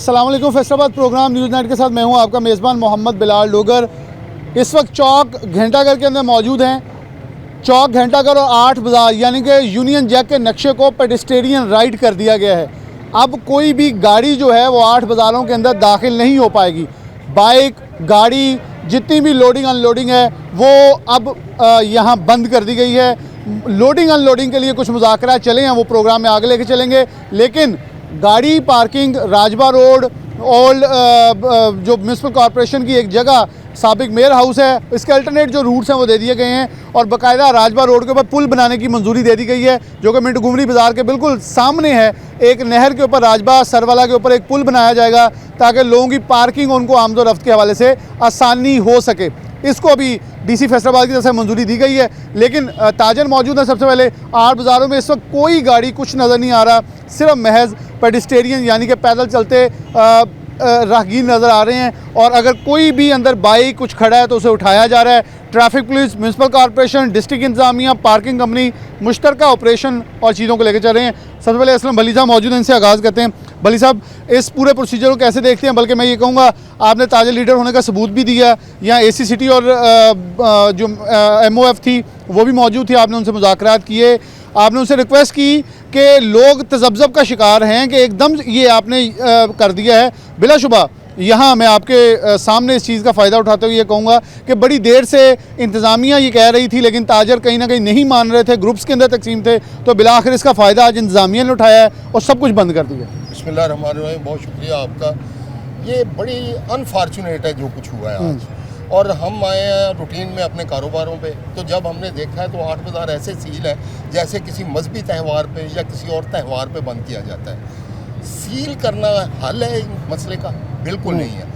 अस्सलाम वालेकुम। Faisalabad programme news night के साथ मैं हूं आपका मेज़बान मोहम्मद बिलाल डोगर। इस वक्त चौक घंटाघर के अंदर मौजूद हैं। चौक घंटाघर और 8 बाज़ार यानी कि यूनियन जैक के नक्शे को पेडेस्टेरियन राइट कर दिया गया है। अब कोई भी गाड़ी जो है वो 8 बाज़ारों के अंदर दाखिल नहीं हो पाएगी। बाइक, गाड़ी, जितनी भी लोडिंग अनलोडिंग है वो अब यहाँ बंद कर दी गई है। लोडिंग अनलोडिंग के लिए कुछ मुज़ाकरात चले हैं, वो प्रोग्राम में आगे लेके चलेंगे, लेकिन गाड़ी पार्किंग राजबा रोड ओल्ड जो म्यूनसिपल कॉरपोरेशन की एक जगह साबिक मेयर हाउस है, इसके अल्टरनेट जो रूट्स हैं वो दे दिए गए हैं और बाकायदा राजबा रोड के ऊपर पुल बनाने की मंजूरी दे दी गई है, जो कि मिंट गुमरी बाज़ार के बिल्कुल सामने है। एक नहर के ऊपर राजबा सरवाला के ऊपर एक पुल बनाया जाएगा ताकि लोगों की पार्किंग उनको आमदो रफ्त के हवाले से आसानी हो सके। इसको अभी डीसी फैसलाबाद की तरफ से मंजूरी दी गई है, लेकिन ताजर मौजूद है। सबसे पहले 8 बाज़ारों में इस वक्त कोई गाड़ी कुछ नज़र नहीं आ रहा, सिर्फ महज पेडेस्टेरियन यानी कि पैदल चलते राहगीर नज़र आ रहे हैं। और अगर कोई भी अंदर बाइक कुछ खड़ा है तो उसे उठाया जा रहा है। Traffic police, municipal corporation, district इंतजामिया, पार्किंग कंपनी मुश्तरका ऑपरेशन और चीज़ों को लेकर चल रहे हैं। सबसे पहले असलम भली साहब मौजूद हैं, इनसे आगाज़ करते हैं। भली साहब, इस पूरे प्रोसीजर को कैसे देखते हैं? बल्कि मैं ये कहूँगा आपने ताज़ा लीडर होने का सबूत भी दिया। यहाँ AC सिटी और जो MOF थी वो भी मौजूद थी, आपने उनसे मुज़ाकरात किए, आपने उनसे रिक्वेस्ट की कि लोग तज़ब्ज़ब का शिकार हैं कि एकदम ये आपने कर दिया है। बिलाशुबा यहाँ मैं आपके सामने इस चीज़ का फ़ायदा उठाते हुए ये कहूँगा कि बड़ी देर से इंतज़ामिया ये कह रही थी, लेकिन ताजर कहीं ना कहीं नहीं मान रहे थे, ग्रुप्स के अंदर तकसीम थे, तो बिलाखिर इसका फ़ायदा आज इंतज़ामिया ने उठाया है और सब कुछ बंद कर दिया। बिस्मिल्लाहिर्रहमानिर्रहीम, बहुत शुक्रिया आपका। ये बड़ी अनफॉर्चुनेट है जो कुछ हुआ है आज, और हम आए हैं रूटीन में अपने कारोबारों पे, तो जब हमने देखा है तो 8 बाज़ार ऐसे सील है जैसे किसी मजहबी त्यौहार पे या किसी और त्यौहार पे बंद किया जाता है। सील करना हल है मसले का? बिल्कुल नहीं है।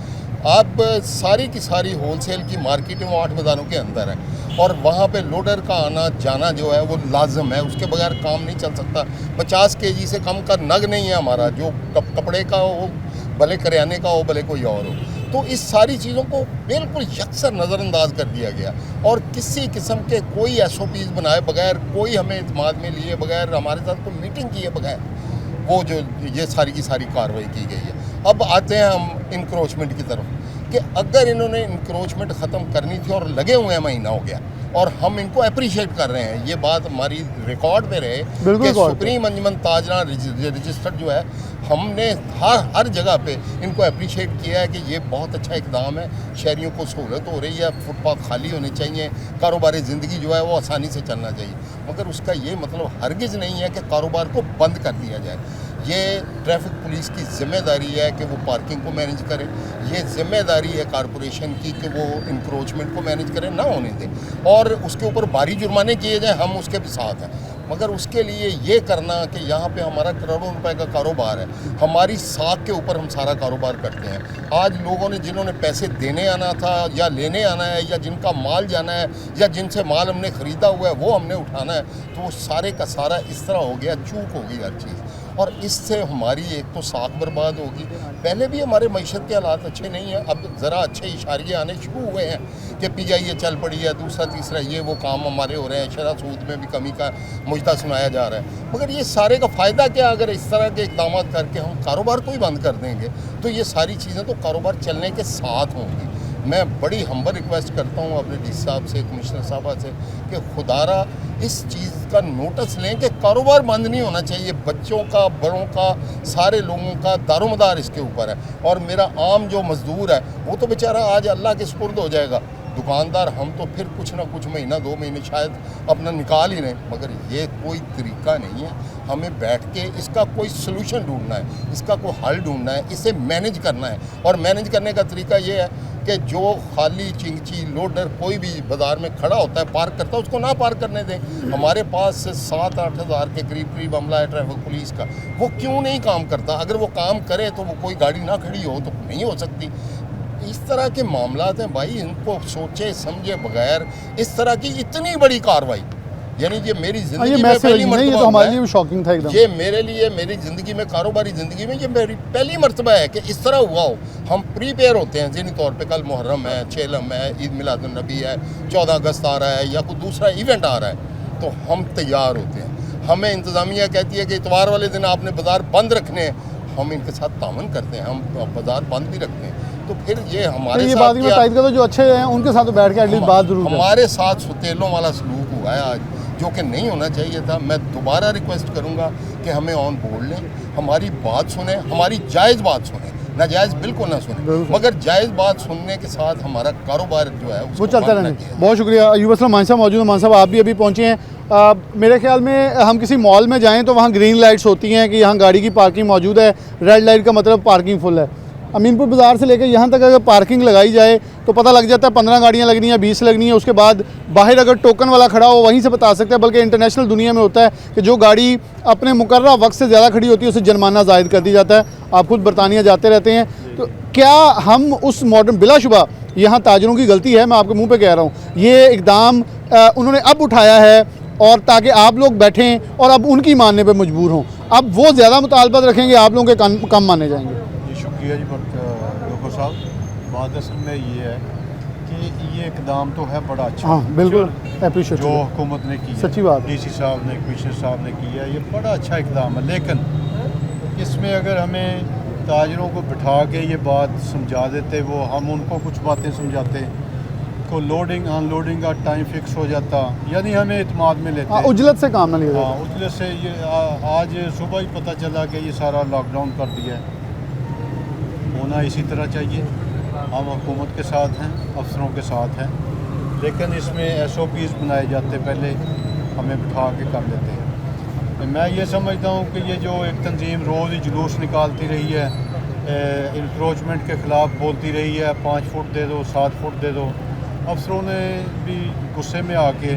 अब सारी की सारी होलसेल की मार्केट वो 8 बाज़ारों के अंदर है और वहाँ पे लोडर का आना जाना जो है वो लाजम है, उसके बगैर काम नहीं चल सकता। 50 kg से कम का नग नहीं है हमारा, जो कपड़े का हो, भले करियाने का हो, भले कोई और हो। तो इस सारी चीज़ों को बिल्कुल यकसर नज़रअंदाज कर दिया गया और किसी किस्म के कोई SOPs बनाए बगैर, कोई हमें इत्माद में लिए बगैर, हमारे साथ कोई मीटिंग किए बगैर वो जो ये सारी की सारी कार्रवाई की गई है। अब आते हैं हम इंक्रोचमेंट की तरफ कि अगर इन्होंने इंक्रोचमेंट ख़त्म करनी थी और लगे हुए हैं, महीना हो गया और हम इनको अप्रिशिएट कर रहे हैं, ये बात हमारी रिकॉर्ड पे रहे कि सुप्रीम अंजुमन ताजरा रजिस्टर्ड जो है, हमने हर जगह पे इनको अप्रिशिएट किया है कि ये बहुत अच्छा इकदाम है, शहरियों को सहूलत हो रही है, फुटपाथ खाली होने चाहिए, कारोबारी ज़िंदगी जो है वो आसानी से चलना चाहिए। मगर उसका ये मतलब हरगिज़ नहीं है कि कारोबार को बंद कर दिया जाए। ये ट्रैफिक पुलिस की ज़िम्मेदारी है कि वो पार्किंग को मैनेज करे, ये ज़िम्मेदारी है कारपोरेशन की कि वो इंक्रोचमेंट को मैनेज करे, ना होने दें, और उसके ऊपर भारी जुर्माने किए जाएँ, हम उसके भी साथ हैं। मगर उसके लिए ये करना कि यहाँ पे हमारा करोड़ों रुपए का कारोबार है, हमारी साख के ऊपर हम सारा कारोबार करते हैं। आज लोगों ने, जिन्होंने पैसे देने आना था या लेने आना है या जिनका माल जाना है या जिनसे माल हमने ख़रीदा हुआ है वो हमने उठाना है, तो वो सारे का सारा इस तरह हो गया, चूक हो गई हर चीज़, और इससे हमारी एक तो साख बर्बाद होगी। पहले भी हमारे मईशत के हालात अच्छे नहीं हैं, अब ज़रा अच्छे इशारे आने शुरू हुए हैं कि PIA चल पड़ी है, दूसरा तीसरा ये वो काम हमारे हो रहे हैं, शरह सूद में भी कमी का मुजदा सुनाया जा रहा है। मगर ये सारे का फ़ायदा क्या, अगर इस तरह के इक़दाम करके हम कारोबार को ही बंद कर देंगे तो ये सारी चीज़ें तो कारोबार चलने के साथ होंगी। मैं बड़ी हम्बल रिक्वेस्ट करता हूँ अपने DC साहब से, कमिश्नर साहबा से कि खुदारा इस चीज़ का नोटिस लें कि कारोबार बंद नहीं होना चाहिए। बच्चों का, बड़ों का, सारे लोगों का दारोमदार इसके ऊपर है, और मेरा आम जो मज़दूर है वो तो बेचारा आज अल्लाह के सुपुर्द हो जाएगा। दुकानदार हम तो फिर कुछ ना कुछ महीना 2 महीने शायद अपना निकाल ही लें, मगर ये कोई तरीका नहीं है। हमें बैठ के इसका कोई सलूशन ढूंढना है, इसका कोई हल ढूंढना है, इसे मैनेज करना है। और मैनेज करने का तरीका ये है कि जो खाली चिंगची लोडर कोई भी बाज़ार में खड़ा होता है, पार्क करता है, उसको ना पार्क करने दें। हमारे पास 7-8 हज़ार के करीब अमला है ट्रैफिक पुलिस का, वो क्यों नहीं काम करता? अगर वो काम करे तो वो कोई गाड़ी ना खड़ी हो तो नहीं हो सकती। इस तरह के मामलात हैं भाई, इनको सोचे समझे बगैर इस तरह की इतनी बड़ी कार्रवाई, यानी ये मेरी ज़िंदगी में पहली मर्तबा, तो हमारे लिए शॉकिंग था एकदम। ये मेरे लिए, मेरी ज़िंदगी में, कारोबारी ज़िंदगी में ये मेरी पहली मर्तबा है कि इस तरह हुआ हो। हम प्रीपेयर होते हैं ज़हनी तौर पे, कल मुहर्रम है, चेलम है, ईद मिलादुन नबी है, 14 अगस्त आ रहा है या कोई दूसरा इवेंट आ रहा है, तो हम तैयार होते हैं। हमें इंतज़ामिया कहती है कि इतवार वाले दिन आपने बाज़ार बंद रखने हैं, हम इनके साथ तावन करते हैं, हम बाज़ार बंद भी रखते हैं, तो फिर ये हमारे ये साथ बात में टाइट करो, जो अच्छे हैं उनके साथ तो बैठ के एटलीस्ट बात जरूर करें। हमारे साथ सुतेलों वाला सलूक हुआ है आज, जो कि नहीं होना चाहिए था। मैं दोबारा रिक्वेस्ट करूंगा कि हमें ऑन बोर्ड लें, हमारी बात सुने, हमारी जायज़ बात सुने, नाजायज़ बिल्कुल ना सुने, मगर जायज़ बात सुनने के साथ हमारा कारोबार जो है वो चलता रहना। बहुत शुक्रिया। अयूब असलम मान साहब मौजूद हैं। मान साहब आप भी अभी पहुँचे हैं। मेरे ख्याल में हम किसी मॉल में जाएँ तो वहाँ ग्रीन लाइट्स होती हैं कि यहाँ गाड़ी की पार्किंग मौजूद है, रेड लाइट का मतलब पार्किंग फुल है। अमीनपुर बाज़ार से लेकर यहाँ तक अगर पार्किंग लगाई जाए तो पता लग जाता है 15 गाड़ियाँ लगनी है, 20 लगनी है। उसके बाद बाहर अगर टोकन वाला खड़ा हो वहीं से बता सकते हैं। बल्कि इंटरनेशनल दुनिया में होता है कि जो गाड़ी अपने मुकर्रर वक्त से ज़्यादा खड़ी होती है उसे जुर्माना ज़ायद कर दी जाता है। आप खुद बरतानिया जाते रहते हैं, तो क्या हम उस मॉडर्न, बिलाशुबा यहाँ ताजरों की गलती है, मैं आपके मुँह पर कह रहा हूँ, ये इकदाम उन्होंने अब उठाया है और ताकि आप लोग बैठें और अब उनकी मानने पर मजबूर हों। अब वो ज़्यादा मुतालबत रखेंगे, आप लोगों के कम माने जाएंगे। शुक्रिया जी डॉक्टर साहब। बात असल में ये है कि ये इकदाम तो है बड़ा अच्छा, हाँ बिल्कुल अप्रिशिएट जो हुकूमत ने की है, सच्ची बात, डीसी साहब ने, कमिश्नर साहब ने किया, ये बड़ा अच्छा इकदाम है। लेकिन इसमें अगर हमें ताजरों को बिठा के ये बात समझा देते, वो हम उनको कुछ बातें समझाते, को लोडिंग अनलोडिंग का टाइम फिक्स हो जाता, यानी हमें इत्मीनान में लेते, उजलत से काम ना लिया। हाँ उजलत से। ये आज सुबह ही पता चला कि ये सारा लॉकडाउन कर दिया है। होना इसी तरह चाहिए। हम हुकूमत के साथ हैं, अफसरों के साथ हैं, लेकिन इसमें SOPs बनाए जाते, पहले हमें बिठा के कर लेते हैं। मैं ये समझता हूँ कि ये जो एक तंजीम रोज़ ही जुलूस निकालती रही है, इंक्रोचमेंट के ख़िलाफ़ बोलती रही है, 5 फुट दे दो, 7 फुट दे दो, अफसरों ने भी गुस्से में आके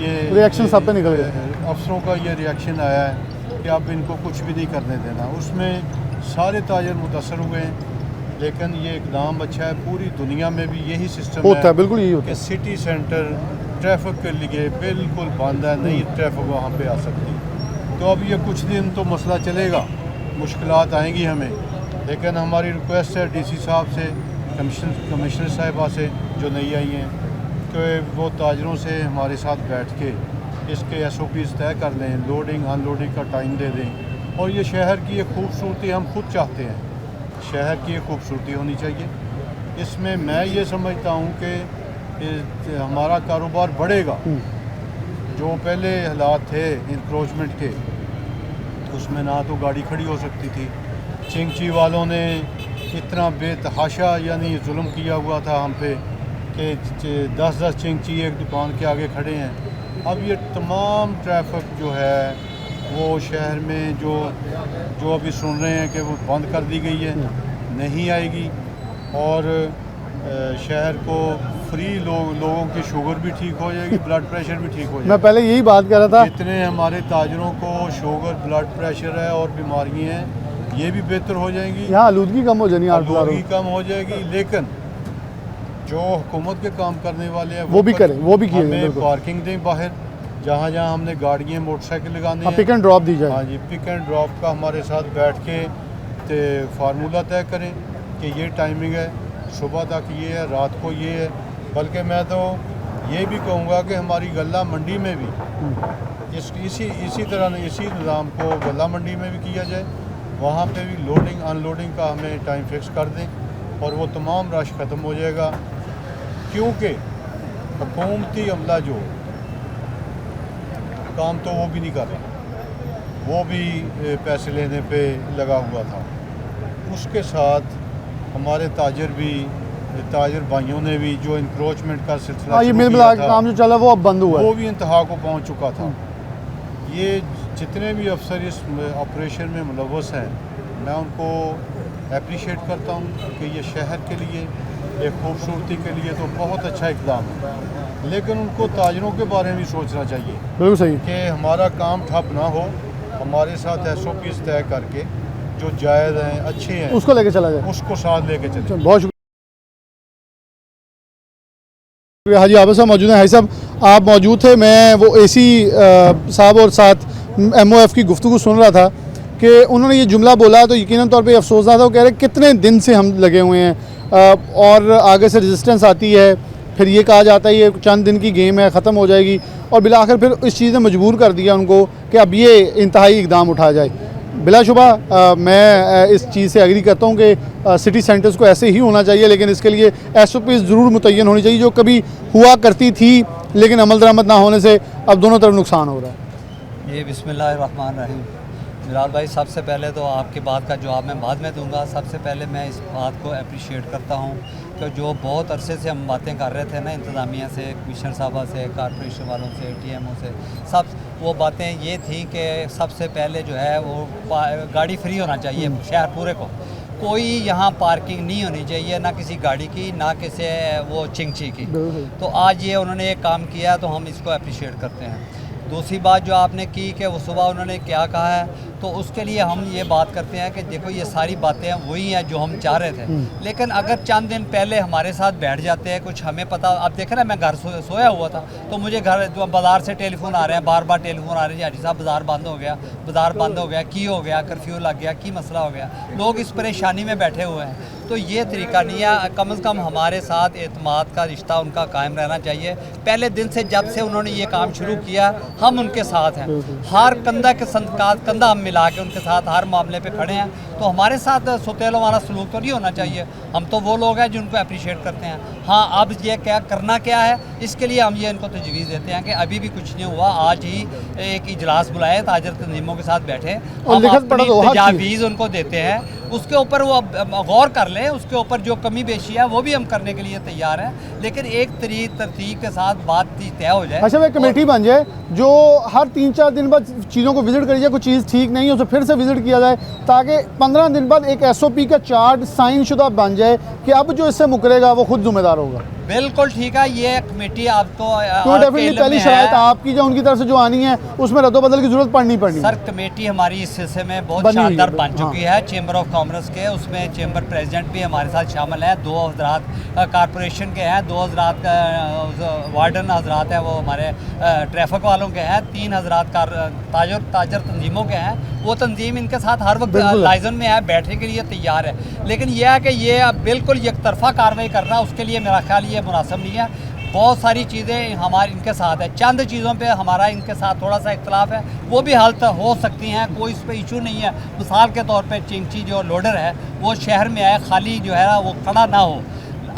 ये रिएक्शन सब पे निकल गए। अफसरों का ये रिएक्शन आया है कि अब इनको कुछ भी नहीं करने देना। उसमें सारे ताजर मुतासर हुए हैं, लेकिन ये इकदाम अच्छा है। पूरी दुनिया में भी यही सिस्टम होता है, बिल्कुल यही होता कि सिटी सेंटर ट्रैफिक के लिए बिल्कुल बंद है, नहीं ट्रैफिक वहाँ पे आ सकती। तो अब ये कुछ दिन तो मसला चलेगा, मुश्किलात आएंगी हमें, लेकिन हमारी रिक्वेस्ट है डीसी साहब से, कमिश्नर साहिबा से जो नई आई हैं, कि वो ताजरों से हमारे साथ बैठ के इसके SOPs तय कर लें, लोडिंग अनलोडिंग का टाइम दे दें। और ये शहर की एक खूबसूरती हम खुद चाहते हैं, शहर की एक खूबसूरती होनी चाहिए। इसमें मैं ये समझता हूँ कि हमारा कारोबार बढ़ेगा। जो पहले हालात थे इंक्रोचमेंट के, उसमें ना तो गाड़ी खड़ी हो सकती थी, चिंगची वालों ने इतना बेतहाशा यानी जुल्म किया हुआ था हम पे कि 10-10 चिंगची एक दुकान के आगे खड़े हैं। अब ये तमाम ट्रैफिक जो है वो शहर में जो अभी सुन रहे हैं कि वो बंद कर दी गई है, नहीं आएगी। और शहर को फ्री लोगों की शुगर भी ठीक हो जाएगी, ब्लड प्रेशर भी ठीक हो जाएगा। मैं पहले यही बात कर रहा था, जितने हमारे ताजरों को शुगर, ब्लड प्रेशर है और बीमारियाँ हैं, ये भी बेहतर हो जाएंगी, यहाँ आलूदगी कम हो जानी, आलूगी कम हो जाएगी। लेकिन जो हुकूमत के काम करने वाले हैं वो भी करें, वो भी किए, हमें पार्किंग दें बाहर, जहाँ जहाँ हमने गाड़ियाँ मोटरसाइकिल लगाने हैं, पिक एंड ड्रॉप दी जाए। हाँ जी, पिक एंड ड्रॉप का हमारे साथ बैठ के फार्मूला तय करें कि ये टाइमिंग है, सुबह तक ये है, रात को ये है। बल्कि मैं तो ये भी कहूँगा कि हमारी गल्ला मंडी में भी इसी तरह इसी निज़ाम को गल्ला मंडी में भी किया जाए, वहाँ पे भी लोडिंग अनलोडिंग का हमें टाइम फिक्स कर दें और वो तमाम रश ख़त्म हो जाएगा। क्योंकि हुकूमती अमला जो काम तो वो भी नहीं कर रहा, वो भी पैसे लेने पे लगा हुआ था। उसके साथ हमारे ताजर भाइयों ने भी जो इंक्रोचमेंट का सिलसिला ये मिल मिला काम जो चला वो अब बंद हुआ है, वो भी इंतहा को पहुंच चुका था। ये जितने भी अफसर इस ऑपरेशन में मुलव्वस हैं, मैं उनको अप्रिशिएट करता हूं कि ये शहर के लिए एक खूबसूरती के लिए तो बहुत अच्छा इक़दाम है, लेकिन उनको ताजरों के बारे में भी सोचना चाहिए। बिल्कुल सही कि हमारा काम ठप ना हो, हमारे साथ SOPs तय करके जो जायज़ हैं, अच्छे हैं, उसको लेके चला जाए, उसको साथ लेके चले। बहुत शुक्रिया। हाजी आबिद साहब मौजूद हैं। हाजी साहब आप मौजूद थे, मैं वो AC साहब और साथ MOF की गुफ्तगू सुन रहा था कि उन्होंने ये जुमला बोला तो यकीनन तौर पे अफसोसनाक था। वो कह रहे कितने दिन से हम लगे हुए हैं और आगे से रेजिस्टेंस आती है, फिर ये कहा जाता है ये चंद दिन की गेम है, ख़त्म हो जाएगी, और बिलाखिर फिर इस चीज़ ने मजबूर कर दिया उनको कि अब ये इंतहाई इकदाम उठाया जाए। बिलाशुबा मैं इस चीज़ से एग्री करता हूँ कि सिटी सेंटर्स को ऐसे ही होना चाहिए, लेकिन इसके लिए SOPs ज़रूर मुतय्यन होनी चाहिए, जो कभी हुआ करती थी लेकिन अमल दरामद ना होने से अब दोनों तरफ नुकसान हो रहा है। ये बिस्मिल्लाहिर्रहमानिर्रहीम। बिलाल भाई, सबसे पहले तो आपकी बात का जवाब मैं बाद में दूंगा। सबसे पहले मैं इस बात को अप्रिशिएट करता हूँ कि जो बहुत अरसे से हम बातें कर रहे थे ना इंतज़ामिया से, कमिश्नर साहबा से, कॉर्पोरेशन वालों से, TMO से, सब वो बातें ये थी कि सबसे पहले जो है वो गाड़ी फ्री होना चाहिए शहर पूरे को। कोई यहाँ पार्किंग नहीं होनी चाहिए, ना किसी गाड़ी की, ना किसी वो चिंगची की। तो आज ये उन्होंने एक काम किया तो हम इसको अप्रिशिएट करते हैं। दूसरी बात जो आपने की कि वो सुबह उन्होंने क्या कहा है, तो उसके लिए हम ये बात करते हैं कि देखो ये सारी बातें वही हैं जो हम चाह रहे थे, लेकिन अगर चंद दिन पहले हमारे साथ बैठ जाते हैं, कुछ हमें पता। अब देखे ना, मैं घर सोया हुआ था तो मुझे घर बाज़ार से टेलीफोन आ रहे हैं, बार बार टेलीफोन आ रहे हैं, हाजी साहब बाज़ार बंद हो गया, बाज़ार बंद हो गया, की हो गया, कर्फ्यू लग गया, की मसला हो गया। लोग इस परेशानी में बैठे हुए हैं, तो ये तरीका नहीं है। कम से कम हमारे साथ एतमाद का रिश्ता उनका कायम रहना चाहिए। पहले दिन से जब से उन्होंने ये काम शुरू किया हम उनके साथ हैं, हर कंधा के कंधा हम मिला के उनके साथ हर मामले पे खड़े हैं। तो हमारे साथ सोतेलों वाला सलूक तो नहीं होना चाहिए। हम तो वो लोग हैं जिनको अप्रिशिएट करते हैं। हाँ, अब ये क्या करना क्या है, इसके लिए हम ये इनको तजवीज़ देते हैं कि अभी भी कुछ नहीं हुआ। आज ही एक इजलास बुलाए, ताजर तंजीमों के साथ बैठे, हम अपनी तजावीज़ उनको देते हैं, उसके ऊपर वो गौर कर लें, उसके ऊपर जो कमी बेशी है वो भी हम करने के लिए तैयार हैं, लेकिन एक तरतीब के साथ बात तय हो जाए। अच्छा, एक कमेटी बन जाए जो हर 3-4 दिन बाद चीज़ों को विजिट करी जाए, कोई चीज़ ठीक नहीं है उसे फिर से विजिट किया जाए, ताकि 15 दिन बाद एक SOP का चार्ट साइन शुदा बन जाए कि अब जो इससे मुकरेगा वो खुद जिम्मेदार होगा। बिल्कुल ठीक है, ये कमेटी आपको तो डेफिनेटली पहली शरायत आपकी जो उनकी तरफ से जो आनी है उसमें रद्दोबदल की जरूरत पड़नी सर। कमेटी हमारी इस सिलसिले में बहुत शानदार बन चुकी है। चेंबर ऑफ कॉमर्स के उसमें चेंबर प्रेसिडेंट भी हमारे साथ शामिल है, 2 हजरात कॉरपोरेशन के हैं, 2 हजरात वार्डन हजरात हैं वो हमारे ट्रैफिक वालों के हैं, 3 हजरात ताजर तंजीमों के हैं। वो तंजीम इनके साथ हर वक्त लाइजन में है, बैठने के लिए तैयार है, लेकिन यह है कि ये अब बिल्कुल एकतरफा कार्रवाई करना उसके लिए मेरा ख्याल ये मुनासिब नहीं है। बहुत सारी चीज़ें हमारी इनके साथ है, चंद चीज़ों पे हमारा इनके साथ थोड़ा सा इख्तलाफ है, वो भी हल हो सकती हैं, कोई इस पर इशू नहीं है। मिसाल के तौर पे चिंगची जो लोडर है वो शहर में आए, खाली जो है वो खड़ा ना हो,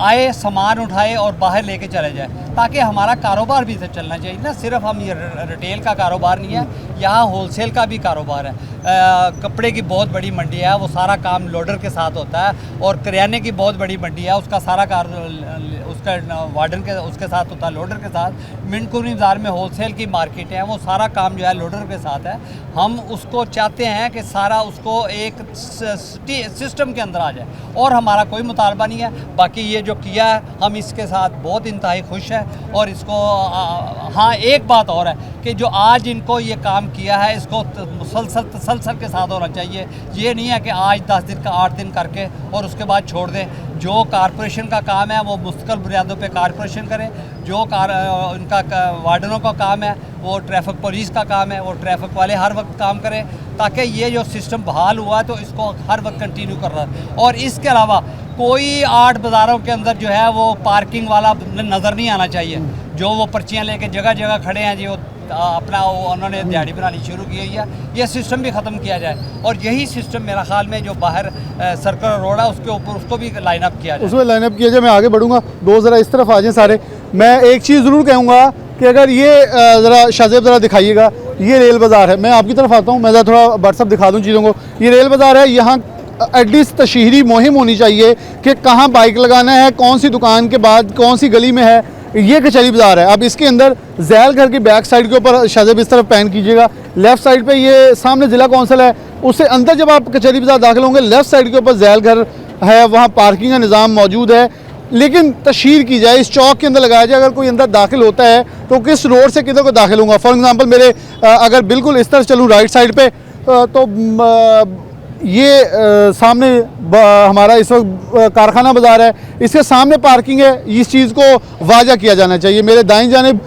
आए, सामान उठाए और बाहर लेके चले जाए, ताकि हमारा कारोबार भी इसे चलना चाहिए ना। सिर्फ हम ये रिटेल का कारोबार नहीं है, यहाँ होलसेल का भी कारोबार है। कपड़े की बहुत बड़ी मंडी है, वो सारा काम लोडर के साथ होता है, और करियाने की बहुत बड़ी मंडी है, उसका सारा उसका वार्डन के उसके साथ होता है, लोडर के साथ। मिंटकुनी बाज़ार में होलसेल की मार्केट है, वो सारा काम जो है लोडर के साथ है। हम उसको चाहते हैं कि सारा उसको एक सिस्टम के अंदर आ जाए, और हमारा कोई मुतालबा नहीं है। बाकी ये जो किया है हम इसके साथ बहुत इंतहाई खुश हैं, और इसको हाँ, एक बात और है कि जो आज इनको ये काम किया है इसको तसलसल के साथ होना चाहिए। ये नहीं है कि आज 10 दिन का 8 दिन करके और उसके बाद छोड़ दें। जो कॉरपोरेशन का काम है वो मुस्तकिल बुनियादों पे कॉरपोरेशन करे, जो उनका वार्डनों का काम है, वो ट्रैफिक पुलिस का काम है, वो ट्रैफिक वाले हर वक्त काम करें, ताकि ये जो सिस्टम बहाल हुआ है तो इसको हर वक्त कंटिन्यू कर रहा है। और इसके अलावा कोई 8 बाज़ारों के अंदर जो है वो पार्किंग वाला नज़र नहीं आना चाहिए, जो वो पर्चियाँ लेके जगह जगह खड़े हैं जी, वो अपना वो उन्होंने दिहाड़ी बनानी शुरू की है। ये सिस्टम भी ख़त्म किया जाए, और यही सिस्टम मेरा ख्याल में जो बाहर सर्कुलर रोड है उसके ऊपर उसको भी लाइन अप किया जाए, उसमें लाइन अप किया जाए। मैं आगे बढ़ूँगा, दो ज़रा इस तरफ आ जाएँ सारे। मैं एक चीज़ ज़रूर कहूँगा कि अगर ये ज़रा शाहजेब ज़रा दिखाइएगा, ये रेल बाज़ार है। मैं आपकी तरफ आता हूँ, मैं ज़रा थोड़ा व्हाट्सअप दिखा दूँ चीज़ों को। ये रेल बाज़ार है, यहाँ एटलीस्ट तशहीरी मुहिम होनी चाहिए कि कहाँ बाइक लगाना है, कौन सी दुकान के बाद कौन सी गली में है। ये कचहरी बाज़ार है। अब इसके अंदर जैल घर की बैक साइड के ऊपर शाहजेब इस तरफ पैन कीजिएगा, लेफ़्ट साइड पे ये सामने ज़िला कौंसिल है, उससे अंदर जब आप कचहरी बाज़ार दाखिल होंगे लेफ़्ट साइड के ऊपर जैल घर है, वहाँ पार्किंग का निज़ाम मौजूद है। लेकिन तशहीर की जाए, इस चौक के अंदर लगाया जाए, अगर कोई अंदर दाखिल होता है तो किस रोड से किधर को दाखिल होगा। फॉर एग्ज़ाम्पल मेरे अगर बिल्कुल इस तरफ चलूँ राइट साइड पे तो ये सामने हमारा इस वक्त कारखाना बाज़ार है, इसके सामने पार्किंग है। इस चीज़ को वाज़ा किया जाना चाहिए। मेरे दाईं जानिब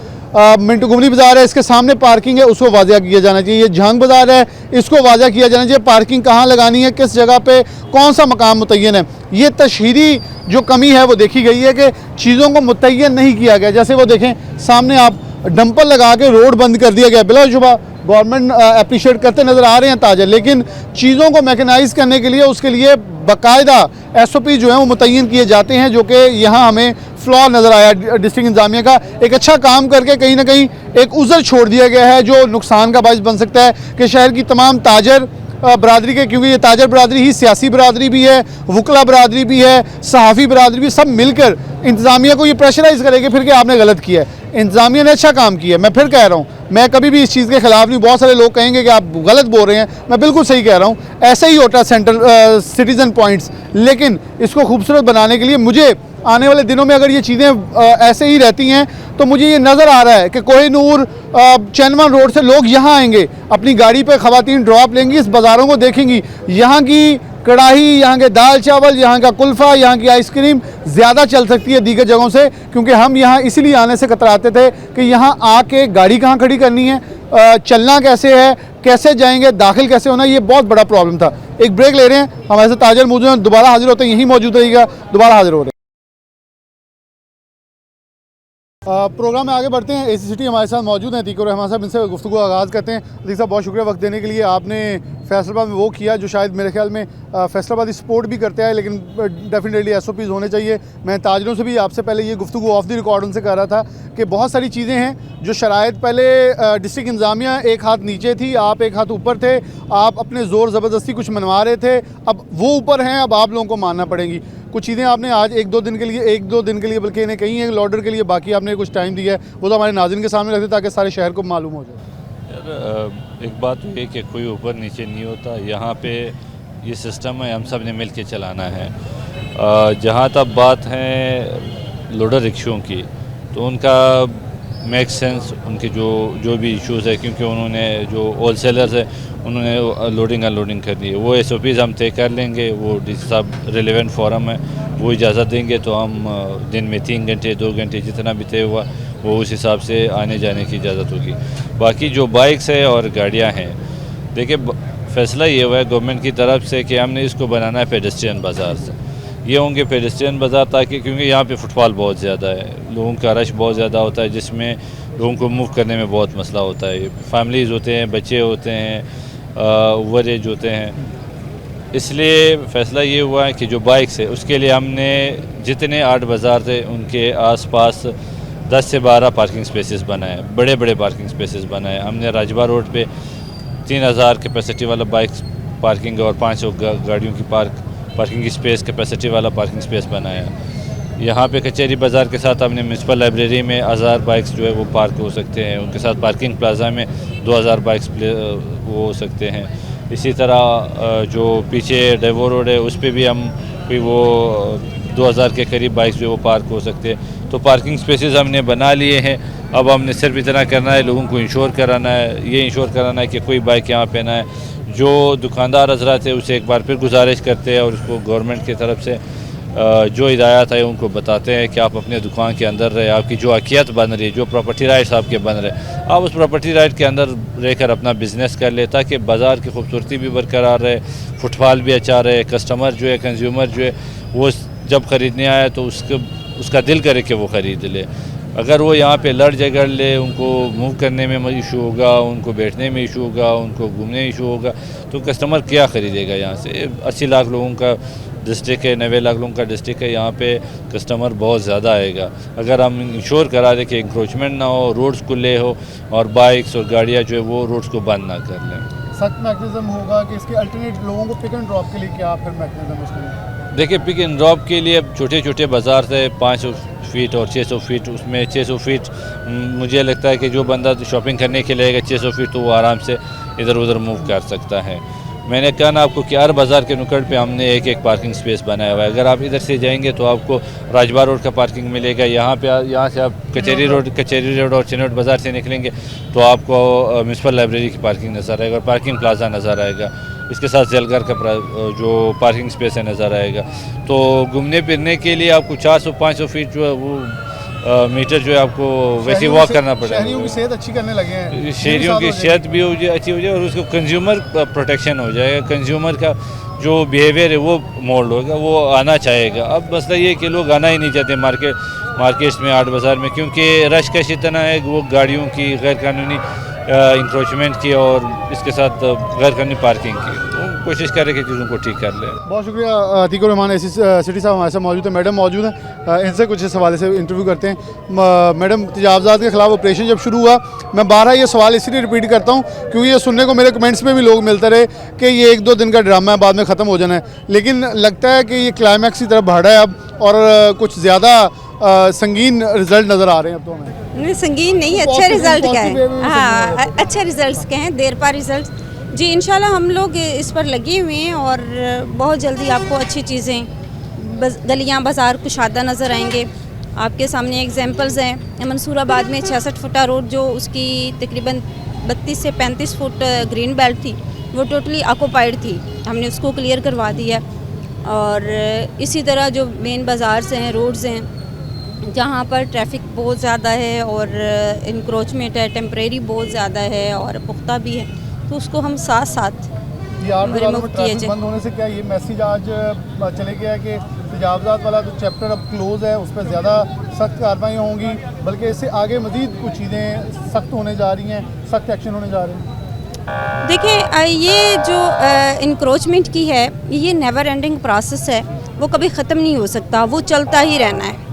मिंटू गुमरी बाज़ार है, इसके सामने पार्किंग है, उसको वाज़ा किया जाना चाहिए। ये झांग बाज़ार है, इसको वाज़ा किया जाना चाहिए। पार्किंग कहाँ लगानी है, किस जगह पे कौन सा मकाम मुतय्यन है। ये तशहीरी जो कमी है वो देखी गई है कि चीज़ों को मुतय्यन नहीं किया गया। जैसे वो देखें सामने आप डंपर लगा के रोड बंद कर दिया गया। बिलाशुबा गवर्नमेंट अप्रिशिएट करते नज़र आ रहे हैं ताजर, लेकिन चीज़ों को मैकेनाइज करने के लिए उसके लिए बाकायदा SOP जो है वो मुतय्यन किए जाते हैं, जो कि यहाँ हमें फ्लॉ नज़र आया डिस्ट्रिक्ट इंतजामिया का। एक अच्छा काम करके कहीं ना कहीं एक उज़र छोड़ दिया गया है जो नुकसान का बायस बन सकता है कि शहर की तमाम ताजर बरादरी के, क्योंकि ये ताजर बरादरी ही सियासी बरादरी भी है, वकला बरादरी भी है, सहाफ़ी बरादरी भी, सब मिलकर इंतज़ामिया को ये प्रेशराइज़ करेंगे फिर कि आपने गलत किया है। इंतज़ामिया ने अच्छा काम किया है, मैं फिर कह रहा हूँ, मैं कभी भी इस चीज़ के ख़िलाफ़ नहीं। बहुत सारे लोग कहेंगे कि आप गलत बोल रहे हैं, मैं बिल्कुल सही कह रहा हूँ। ऐसे ही होता है सेंट्रल सिटीज़न पॉइंट्स, लेकिन इसको खूबसूरत बनाने के लिए मुझे आने वाले दिनों में अगर ये चीज़ें ऐसे ही रहती हैं तो मुझे ये नज़र आ रहा है कि कोहिनूर चैनवन रोड से लोग यहाँ आएंगे, अपनी गाड़ी पे ख़वातीन ड्रॉप लेंगी, इस बाज़ारों को देखेंगी, यहाँ की कढ़ाई, यहाँ के दाल चावल, यहाँ का कुल्फ़ा, यहाँ की आइसक्रीम ज़्यादा चल सकती है दीगर जगहों से, क्योंकि हम यहाँ इसीलिए आने से कतराते थे कि यहाँ आके गाड़ी कहाँ खड़ी करनी है, चलना कैसे है, कैसे जाएंगे, दाखिल कैसे होना, ये बहुत बड़ा प्रॉब्लम था। एक ब्रेक ले रहे हैं, हमारे साथ ताजर मौजूद हैं, दोबारा हाजिर होते हैं, यहीं मौजूद रहिएगा, दोबारा हाजिर हो रहे हैं। प्रोग्राम में आगे बढ़ते हैं। AC सिटी हमारे साथ मौजूद हैं, अतीक रहमान साहब, इनसे गुफ्तगू आगाज़ करते हैं। अतीक साहब, बहुत शुक्रिया वक्त देने के लिए। आपने फैसलाबाद में वो किया जो शायद मेरे ख्याल में फैसलाबादी सपोर्ट भी करते हैं, लेकिन डेफिनेटली SOPs होने चाहिए। मैं ताजरों से भी आपसे पहले ये गुफ्तगू ऑफ द रिकॉर्ड उनसे कर रहा था कि बहुत सारी चीज़ें हैं जो शराइत पहले डिस्ट्रिक्ट इंतज़ामिया एक हाथ नीचे थी, आप एक हाथ ऊपर थे, आप अपने ज़ोर ज़बरदस्ती कुछ मनवा रहे थे, अब वो ऊपर हैं, अब आप लोगों को मानना पड़ेगी। कुछ चीज़ें आपने आज एक दो दिन के लिए बल्कि इन्हें कहीं एक ऑर्डर के लिए, बाकी आपने कुछ टाइम दिया है, वो तो हमारे नाज़रीन के सामने रखते ताकि सारे शहर को मालूम हो जाए। यार एक बात ये कि कोई ऊपर नीचे नहीं होता, यहाँ पे ये सिस्टम है, हम सब ने मिल के चलाना है। जहाँ तक बात है लोडर रिक्शों की, तो उनका मेक सेंस, उनके जो भी इश्यूज़ है, क्योंकि उन्होंने जो होल सेलर्स है उन्होंने लोडिंग अनलोडिंग करनी है, वो SOPs हम तय कर लेंगे, वो DC साहब रिलेवेंट फोरम है, वो इजाज़त देंगे तो हम दिन में 3 घंटे 2 घंटे जितना भी तय हुआ वो उस हिसाब से आने जाने की इजाज़त होगी। बाकी जो बाइक्स है और गाड़ियाँ हैं, देखिए फ़ैसला ये हुआ है गवर्नमेंट की तरफ से कि हमने इसको बनाना है पेडेस्ट्रियन बाज़ार से। ये होंगे पेडेस्ट्रियन बाज़ार, ताकि क्योंकि यहाँ पे फुटफॉल बहुत ज़्यादा है, लोगों का रश बहुत ज़्यादा होता है, जिसमें लोगों को मूव करने में बहुत मसला होता है। फैमिलीज़ होते हैं, बच्चे होते हैं, ओवर एज होते हैं, इसलिए फ़ैसला ये हुआ है कि जो बाइक्स है उसके लिए हमने जितने 8 बाज़ार थे उनके आसपास 10 से 12 पार्किंग स्पेसेस बनाए, बड़े बड़े पार्किंग स्पेसेस बनाए। हमने राजबा रोड पे 3000 कैपेसिटी वाला बाइक पार्किंग और 500 गाड़ियों की पार्किंग की स्पेस कैपेसिटी वाला पार्किंग स्पेस बनाया। यहाँ पे कचहरी बाज़ार के साथ हमने म्यूनसिपल लाइब्रेरी में 1000 बाइक्स जो है वो पार्क हो सकते हैं, उनके साथ पार्किंग प्लाजा में 2000 बाइक्स वो हो सकते हैं। इसी तरह जो पीछे डेवो रोड है उस पर भी हम कोई वो 2000 के करीब बाइक्स जो वो पार्क हो सकते हैं। तो पार्किंग स्पेसेस हमने बना लिए हैं, अब हमने सिर्फ इतना करना है, लोगों को इंश्योर कराना है, ये इंश्योर कराना है कि कोई बाइक यहाँ पे ना है। जो दुकानदार हजरात है उसे एक बार फिर गुजारिश करते हैं और उसको गवर्नमेंट की तरफ से जो हिदायत है उनको बताते हैं कि आप अपने दुकान के अंदर रहे, आपकी जो हकीयत बन रही है, जो प्रॉपर्टी राइट्स आपके बन रहे, आप उस प्रॉपर्टी राइट के अंदर रहकर अपना बिज़नेस कर ले, ताकि बाज़ार की खूबसूरती भी बरकरार रहे, फुटफॉल भी अच्छा रहे, कस्टमर जो है, कंज्यूमर जो है, वो जब ख़रीदने आए तो उसका दिल करे कि वो ख़रीद ले। अगर वो यहाँ पे लड़ झगड़ ले, उनको मूव करने में इशू होगा, उनको बैठने में इशू होगा, उनको घूमने में इशू होगा, तो कस्टमर क्या ख़रीदेगा यहाँ से। 80 लाख लोगों का डिस्ट्रिक्ट है, 90 लाख लोगों का डिस्ट्रिक्ट है, यहाँ पे कस्टमर बहुत ज़्यादा आएगा। अगर हम इंश्योर करा दें कि इंक्रोचमेंट ना हो, रोड्स खुले हो और बाइक्स और गाड़ियाँ जो है वो रोड्स को बंद ना कर लें। सख्त मैकेनिज्म होगा कि इसके अल्टरनेट लोगों को पिक एंड ड्रॉप के लिए क्या फिर मैकेनिज्म उसमें? देखिए पिक एंड ड्रॉप के लिए अब छोटे छोटे बाज़ार थे, 500 फीट और 600 फीट, उसमें 600 फीट मुझे लगता है कि जो बंदा शॉपिंग करने के लिए आएगा 600 फीट तो वो आराम से इधर उधर मूव कर सकता है। मैंने कहा ना आपको कि हर बाज़ार के नुक्कड़ पे हमने एक एक पार्किंग स्पेस बनाया हुआ है। अगर आप इधर से जाएंगे तो आपको राजबा रोड का पार्किंग मिलेगा, यहाँ से आप कचहरी रोड और चिनोट बाज़ार से निकलेंगे तो आपको म्यूनसिपल लाइब्रेरी की पार्किंग नज़र आएगा, पार्किंग प्लाजा नज़र आएगा, इसके साथ जेलगर का जो पार्किंग स्पेस है नज़र आएगा। तो घूमने फिरने के लिए आपको 400-500 फीट जो है वो मीटर जो है आपको वैसे वॉक करना पड़ेगा। शहरियों की सेहत अच्छी करने लगे हैं, शहरियों की सेहत भी हो जाए, अच्छी हो जाए और उसको कंज्यूमर प्रोटेक्शन हो जाएगा, कंज्यूमर का जो बिहेवियर है वो मोल्ड होगा, वो आना चाहेगा। अब मसला ये है कि लोग आना ही नहीं चाहते मार्केट, मार्केट्स में, आर्ट बाज़ार में, क्योंकि रश कश इतना है वो गाड़ियों की गैर कानूनी इंक्रोचमेंट की और इसके साथ गैर कानूनी पार्किंग की। तो कोशिश करें कि चीज़ों को ठीक कर लें। बहुत शुक्रिया अतीकुर रहमान एसी सिटी साहब हमारे साथ मौजूद है। मैडम मौजूद हैं, इनसे कुछ इस हवाले से इंटरव्यू करते हैं। मैडम, तजावज़ात के ख़िलाफ़ ऑपरेशन जब शुरू हुआ, मैं बारहा ये सवाल इसलिए रिपीट करता हूँ क्योंकि ये सुनने को मेरे कमेंट्स में भी लोग मिलते रहे कि ये 1-2 दिन का ड्रामा है, बाद में ख़त्म हो जाना है, लेकिन लगता है कि ये क्लाइमैक्स की तरफ बढ़ रहा है अब, और कुछ ज़्यादा संगीन रिजल्ट नज़र आ रहे हैं अब तो हमें। नहीं, संगीन नहीं, अच्छे रिजल्ट का है। हाँ, अच्छे रिजल्ट्स के हैं, देर पा रिजल्ट जी। इंशाल्लाह हम लोग इस पर लगे हुए हैं और बहुत जल्दी आपको अच्छी चीज़ें गलियाँ बाज़ार कुशादा नज़र आएंगे। आपके सामने एग्जांपल्स हैं, मंसूराबाद में 66 फुटा रोड जो उसकी तकरीबन 32 से 35 फुट ग्रीन बेल्ट थी, वो टोटली ऑक्यूपाइड थी, हमने उसको क्लियर करवा दिया। और इसी तरह जो मेन बाज़ार से हैं, रोड्स हैं जहाँ पर ट्रैफिक बहुत ज़्यादा है और इंक्रोचमेंट है, टेम्परेरी बहुत ज़्यादा है और पुख्ता भी है, तो उसको हम साथ साथ ट्रैफिक बंद होने से क्या ये मैसेज आज चले गया है कि तजावज़ात वाला जो चैप्टर अब क्लोज़ है उस पर ज़्यादा सख्त कार्रवाइयाँ होंगी, बल्कि इससे आगे मज़ीद कुछ चीज़ें सख्त होने जा रही हैं, सख्त एक्शन होने जा रहे हैं? देखिए, ये जो इंक्रोचमेंट की है ये नेवर एंडिंग प्रोसेस है, वो कभी ख़त्म नहीं हो सकता, वो चलता ही रहना है।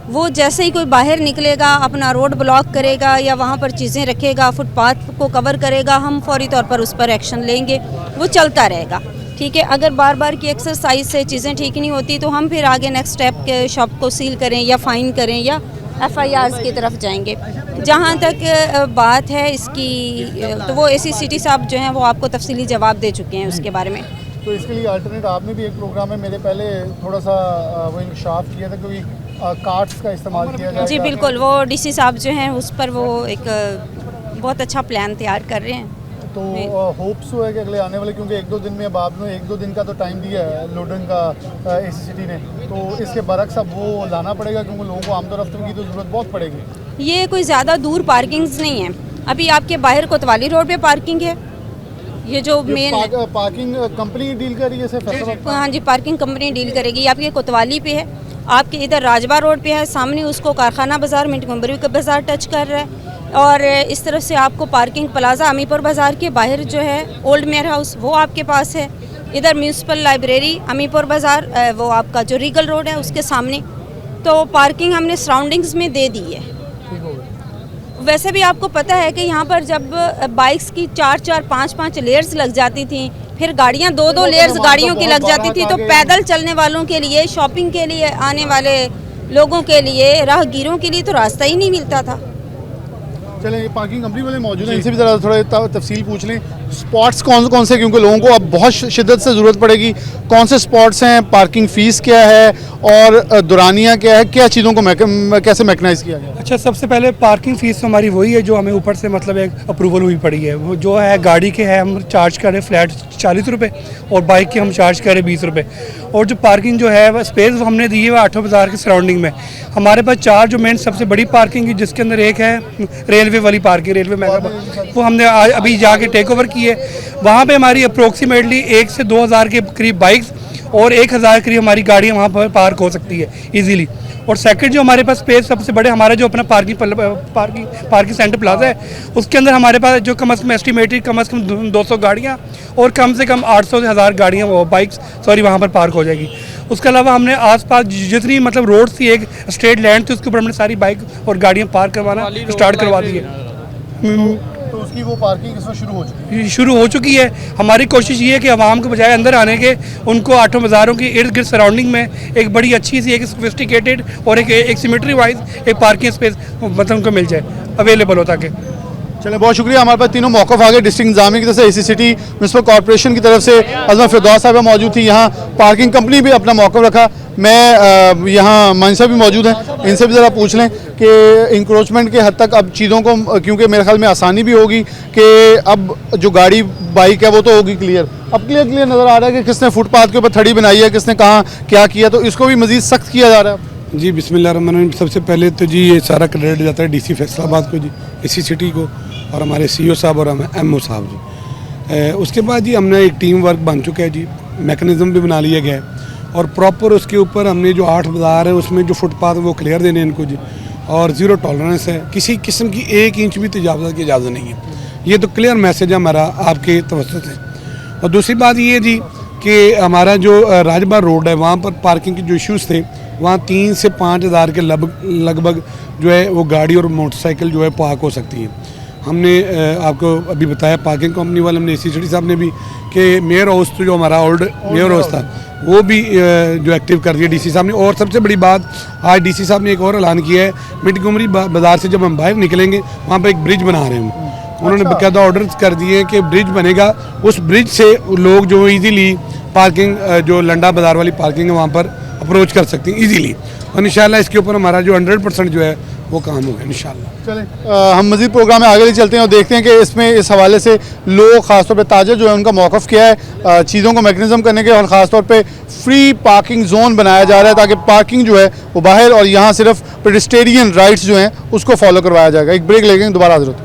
वो जैसे ही कोई बाहर निकलेगा, अपना रोड ब्लॉक करेगा या वहाँ पर चीज़ें रखेगा, फुटपाथ को कवर करेगा, हम फौरी तौर पर उस पर एक्शन लेंगे, वो चलता रहेगा। ठीक है, अगर बार बार की एक्सरसाइज से चीज़ें ठीक नहीं होती तो हम फिर आगे नेक्स्ट स्टेप के शॉप को सील करें या फ़ाइन करें या FIRs की तरफ जाएंगे। जहाँ तक बात है इसकी, तो वो एसी सिटी साहब जो हैं वो आपको तफसीली जवाब दे चुके हैं उसके बारे में। तो इसके लिए अल्टरनेट आपने भी एक प्रोग्राम में मेरे पहले थोड़ा सा वो इंकशाफ किया था, क्योंकि कार्ड्स का इस्तेमाल किया जाएगा। जी बिल्कुल, वो DC साहब जो हैं उस पर वो एक बहुत अच्छा प्लान तैयार कर रहे हैं। तो होप्स है कि अगले आने वाले, क्योंकि 1-2 दिन में आपने 1-2 दिन का तो टाइम दिया है लोडिंग का एसी सिटी ने, तो इसके बरक्स अब वो लाना पड़ेगा क्योंकि लोगों को आमद रफ्त की तो ज़रूरत बहुत पड़ेगी। ये कोई ज़्यादा दूर पार्किंग्स नहीं है, अभी आपके बाहर कोतवाली रोड पे पार्किंग है, ये जो मेन पार्किंग कंपनी डील कर रही है सिर्फ? हाँ जी, पार्किंग कंपनी डील करेगी। आपके कोतवाली पे है, आपके इधर राजबा रोड पे है, सामने उसको कारखाना बाज़ार, मिंटगम्बरी का बाज़ार टच कर रहा है, और इस तरफ से आपको पार्किंग प्लाजा अमीपुर बाज़ार के बाहर जो है ओल्ड मेयर हाउस वो आपके पास है, इधर म्यूनसिपल लाइब्रेरी अमीपुर बाज़ार वो आपका जो रीगल रोड है उसके सामने, तो पार्किंग हमने सराउंडिंग्स में दे दी है। वैसे भी आपको पता है कि यहाँ पर जब बाइक्स की 4-4, 5-5 लेयर्स लग जाती थी, फिर गाड़ियाँ 2-2 लेयर्स गाड़ियों की लग जाती थी, तो पैदल चलने वालों के लिए, शॉपिंग के लिए आने वाले लोगों के लिए, राहगीरों के लिए तो रास्ता ही नहीं मिलता था। चलें, ये पार्किंग कंपनी वाले मौजूद हैं, इनसे भी ज़रा थोड़ा तफसील पूछ लें। स्पॉट्स कौन कौन से, क्योंकि लोगों को अब बहुत शिद्दत से ज़रूरत पड़ेगी, कौन से स्पॉट्स हैं, पार्किंग फ़ीस क्या है और दुरानिया क्या है, क्या चीज़ों को कैसे मैकनाइज़ किया गया? अच्छा, सबसे पहले पार्किंग फ़ीस तो हमारी वही है जो हमें ऊपर से मतलब एक अप्रूवल हुई पड़ी है, वो जो है गाड़ी के है हम चार्ज कर रहे हैं फ्लैट 40 रुपये और बाइक के हम चार्ज कर रहे हैं 20 रुपये, और जो पार्किंग जो है वह स्पेस हमने दी है वो 8 बाज़ार के सराउंडिंग में। हमारे पास 4 जो मेन सबसे बड़ी पार्किंग है, जिसके अंदर एक है रेलवे वाली पार्किंग, रेलवे मेगा, वो हमने अभी जाके टेक ओवर की है। वहाँ पे हमारी अप्रोक्सीमेटली 1 से 2 हज़ार के करीब बाइक्स और 1 हज़ार करीब हमारी गाड़ियाँ वहाँ पर पार्क हो सकती है इजीली। और सेकंड जो हमारे पास स्पेस सबसे बड़े हमारा जो अपना पार्किंग सेंटर प्लाजा है, उसके अंदर हमारे पास जो कम से कम एस्टिमेटेड कम से कम 200 गाड़ियाँ और कम से कम 800 से 1000 गाड़ियाँ वो बाइक्स वहाँ पर पार्क हो जाएगी। उसके अलावा हमने आसपास जितनी मतलब रोड थी, एक स्ट्रेट लैंड थी, उसके ऊपर हमने सारी बाइक और गाड़ियाँ पार्क करवाना स्टार्ट करवा दी है। तो उसकी वो पार्किंग इसमें शुरू हो चुकी है। हमारी कोशिश ये है कि आवाम के बजाय अंदर आने के, उनको 8 बाज़ारों की इर्द गिर्द सराउंडिंग में एक बड़ी अच्छी सी, एक सोफिस्टिकेटेड और एक सिमेट्री वाइज एक पार्किंग स्पेस मतलब उनको मिल जाए, अवेलेबल हो ताकि। चलें, बहुत शुक्रिया। हमारे पास तीनों मौक़िफ़ आ गए, डिस्ट्रिक्ट इंतज़ामिया की तरफ से, एसी सिटी म्यूनसिपल कॉर्पोरेशन की तरफ से अज़मा फिरदौस साहबा मौजूद थी, यहाँ पार्किंग कंपनी भी अपना मौक़िफ़ रखा। मैं यहाँ मानसा भी मौजूद हैं, इनसे भी ज़रा पूछ लें कि इंक्रोचमेंट के हद तक अब चीज़ों को, क्योंकि मेरे ख्याल में आसानी भी होगी कि अब जो गाड़ी बाइक है वो तो होगी क्लियर, अब क्लियर नज़र आ रहा है कि किसने फुटपाथ के ऊपर थड़ी बनाई है, किसने कहाँ क्या किया, तो इसको भी मज़ीद सख्त किया जा रहा है। जी बिस्मिल्लाहिर्रहमानिर्रहीम। सबसे पहले तो जी ये सारा क्रेडिट जाता है DC फैसलाबाद को जी, एसी सिटी को, और हमारे CEO साहब और MO साहब जी। उसके बाद जी हमने एक टीम वर्क बन चुका है जी, मैकेनिज़्म भी बना लिया गया है, और प्रॉपर उसके ऊपर हमने जो 8 बाज़ार है उसमें जो फुटपाथ वो क्लियर देने इनको जी, और ज़ीरो टॉलरेंस है, किसी किस्म की 1 इंच भी तजावज़ की इजाज़त नहीं है। ये तो क्लियर मैसेज है हमारा आपके तवज्जुह से। और दूसरी बात ये जी कि हमारा जो राजबाग रोड है वहाँ पर पार्किंग के जो इश्यूज़ थे, वहाँ 3 से 5 हज़ार के लगभग जो है वो गाड़ी और मोटरसाइकिल जो है पार्क हो सकती है। हमने आपको अभी बताया पार्किंग कंपनी वाले, हमने एसी सिटी साहब ने भी कि मेयर हाउस तो जो हमारा ओल्ड मेयर हाउस था वो भी जो एक्टिव कर दिया डीसी साहब ने। और सबसे बड़ी बात, आज डीसी साहब ने एक और ऐलान किया है, मिंटगोमरी बाज़ार से जब हम बाहर निकलेंगे वहाँ पर एक ब्रिज बना रहे हैं। उन्होंने बाकायदा ऑर्डर कर दिए कि ब्रिज बनेगा, उस ब्रिज से लोग जो इजीली पार्किंग जो लंडा बाज़ार वाली पार्किंग है वहाँ पर अप्रोच कर सकते हैं इजीली। और इंशाल्लाह इसके ऊपर हमारा जो 100% जो है वो काम होगा इंशाल्लाह। चलें हम मज़ीद प्रोग्राम में आगे ले चलते हैं और देखते हैं कि इसमें इस हवाले से लोग ख़ासतौर पे ताजर जो है उनका मौक़िफ़ क्या है चीज़ों को मैकेनिज़्म करने के, और ख़ासतौर पे फ्री पार्किंग जोन बनाया जा रहा है ताकि पार्किंग जो है वो बाहर और यहाँ सिर्फ पेडेस्टेरियन राइट्स जो हैं उसको फॉलो करवाया जाएगा। एक ब्रेक लेंगे, दोबारा हाज़िर होते हैं।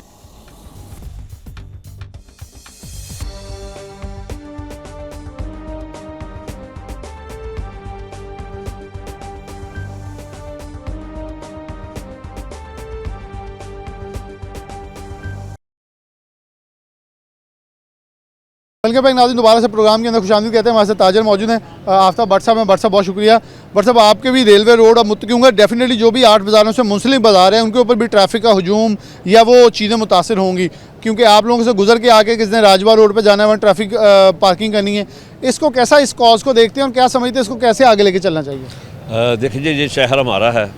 वेलकम बैक नाज़रीन, दोबारा से प्रोग्राम के अंदर खुशामदीद कहते हैं। हमारे साथ ताजर मौजूद हैं आफ्ताब भट्ट साहब हैं। भट्ट साहब बहुत शुक्रिया। भट्ट साहब आपके भी रेलवे रोड और मुत्तकी होंगे, डेफिनेटली जो भी 8 बाज़ारों से मुंसलिक बाज़ार हैं उनके ऊपर भी ट्रैफिक का हजूम या वो चीज़ें मुतासर होंगी, क्योंकि आप लोगों से गुजर के आके किसने राजबाग रोड पर जाना है, वहाँ ट्रैफिक पार्किंग करनी है। इसको कैसा, इस कॉज को देखते हैं और क्या समझते हैं इसको कैसे आगे लेके चलना चाहिए? देखिए ये शहर हमारा है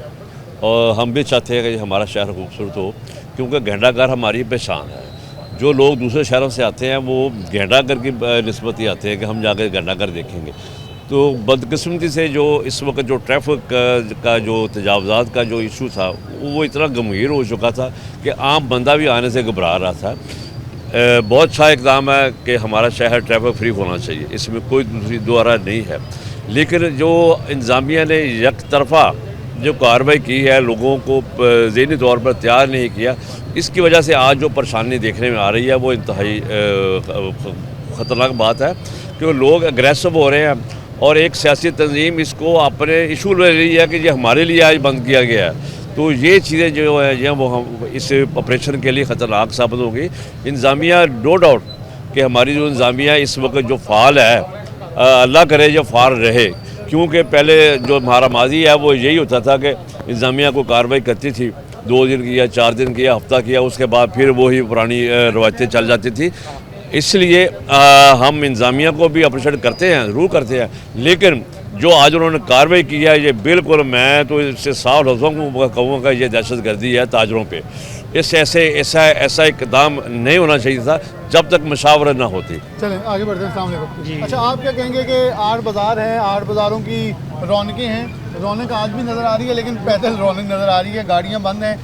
और हम भी चाहते हैं कि हमारा शहर खूबसूरत हो, क्योंकि घंटाघर हमारी पहचान है। जो लोग दूसरे शहरों से आते हैं वो घंटाघर की निस्बत ही आते हैं कि हम जाकर घंटाघर देखेंगे। तो बदकिस्मती से जो इस वक्त जो ट्रैफिक का जो तजावज़ात का जो इशू था वो इतना गंभीर हो चुका था कि आम बंदा भी आने से घबरा रहा था। बहुत अच्छा इक़दाम है कि हमारा शहर ट्रैफिक फ्री होना चाहिए, इसमें कोई दूसरी दोहरा नहीं है। लेकिन जो इंतज़ामिया ने एक तरफ़ा जो कार्रवाई की है, लोगों को ज़हनी तौर पर तैयार नहीं किया, इसकी वजह से आज जो परेशानी देखने में आ रही है वो इंतहाई ख़तरनाक बात है, क्योंकि लोग अग्रेसिव हो रहे हैं और एक सियासी तंजीम इसको अपने इशू ले रही है कि ये हमारे लिए आज बंद किया गया है। तो ये चीज़ें जो है वो हम इस ऑपरेशन के लिए ख़तरनाक साबित होगी। इंतज़ामिया नो डाउट कि हमारी जो इंतज़ामिया इस वक्त जो फ़ाल है, अल्लाह करे जो फ़ाल रहे, क्योंकि पहले जो हमारा माजी है वो यही होता था कि इंतज़ामिया को कार्रवाई करती थी, 2 दिन किया, 4 दिन किया, हफ्ता किया, उसके बाद फिर वही पुरानी रवायतें चल जाती थी। इसलिए हम इंतज़ामिया को भी अप्रिशिएट करते हैं, ज़रूर करते हैं, लेकिन जो आज उन्होंने कार्रवाई की है ये बिल्कुल, मैं तो इससे साफ लफ्ज़ों को कहूँगा ये दहशतगर्दी है ताजरों पे। इस ऐसा इक़दाम नहीं होना चाहिए था जब तक मशावरत ना होती। चलें आगे बढ़ते हैं। अस्सलाम वालेकुम। अच्छा, आप क्या कहेंगे कि 8 बाज़ार हैं, 8 बाज़ारों की रौनकें हैं, रौनक आज भी नज़र आ रही है लेकिन पैदल रौनक नज़र आ रही है, गाड़ियाँ बंद हैं।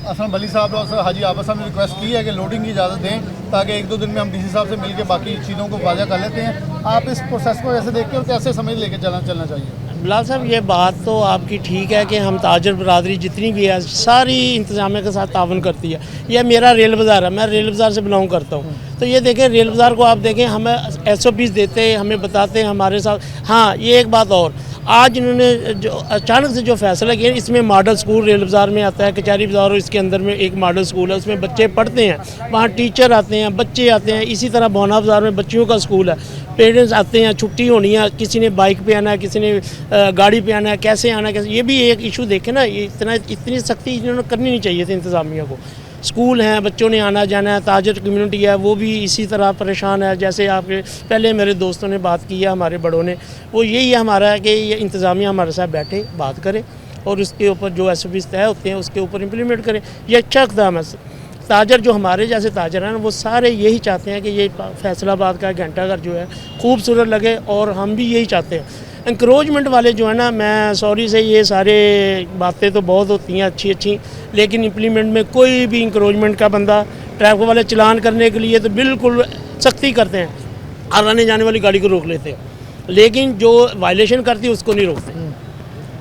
असलम भली साहब और हाजी आबा साहब ने रिक्वेस्ट की है कि लोडिंग की इजाज़त दें ताकि 1-2 दिन में हम डीसी साहब से मिलकर बाकी चीज़ों को वाज़ा कर लेते हैं। आप इस प्रोसेस को कैसे देखते हैं और कैसे समझ लेके चलना चाहिए? बिलाल साहब, ये बात तो आपकी ठीक है कि हम ताजर बरादरी जितनी भी है सारी इंतज़ामिया के साथ तावन करती है। यह मेरा रेल बाज़ार है, मैं रेल बाज़ार से बिलोंग करता हूँ। तो ये देखें, रेल बाज़ार को आप देखें, हमें SOPs देते हैं, हमें बताते हैं हमारे साथ। हाँ, ये एक बात और, आज इन्होंने जो अचानक से जो फैसला किया, इसमें मॉडल स्कूल रेल बाज़ार में आता है, कचहरी बाज़ार और इसके अंदर में एक मॉडल स्कूल है, उसमें बच्चे पढ़ते हैं, वहाँ टीचर आते हैं, बच्चे आते हैं। इसी तरह भोना बाज़ार में बच्चियों का स्कूल है, पेरेंट्स आते हैं, छुट्टी होनी है, किसी ने बाइक पे आना है, किसी ने गाड़ी पे आना है, कैसे आना है, कैसे, ये भी एक इशू देखें ना। ये इतनी सख्ती इन्होंने करनी नहीं चाहिए थी इंतज़ामिया को। स्कूल हैं, बच्चों ने आना जाना है, ताजर कम्युनिटी है वो भी इसी तरह परेशान है। जैसे आपके पहले मेरे दोस्तों ने बात की है, हमारे बड़ों ने, वो यही है हमारा है कि ये इंतज़ामिया हमारे साथ बैठे बात करें और उसके ऊपर जो SOPs तय होते हैं उसके ऊपर इम्प्लीमेंट करें। ये अच्छा इक़दाम है। ताजर जो हमारे जैसे ताजर हैं वो सारे यही चाहते हैं कि ये फैसलाबाद का घंटाघर जो है खूबसूरत लगे, और हम भी यही चाहते हैं। इंक्रोचमेंट वाले जो है ना, मैं सॉरी से, ये सारे बातें तो बहुत होती हैं अच्छी, लेकिन इम्प्लीमेंट में कोई भी इंक्रोचमेंट का बंदा, ट्रैफिक वाले चलान करने के लिए तो बिल्कुल सख्ती करते हैं, आने जाने वाली गाड़ी को रोक लेते हैं, लेकिन जो वायलेशन करती है उसको नहीं रोकते।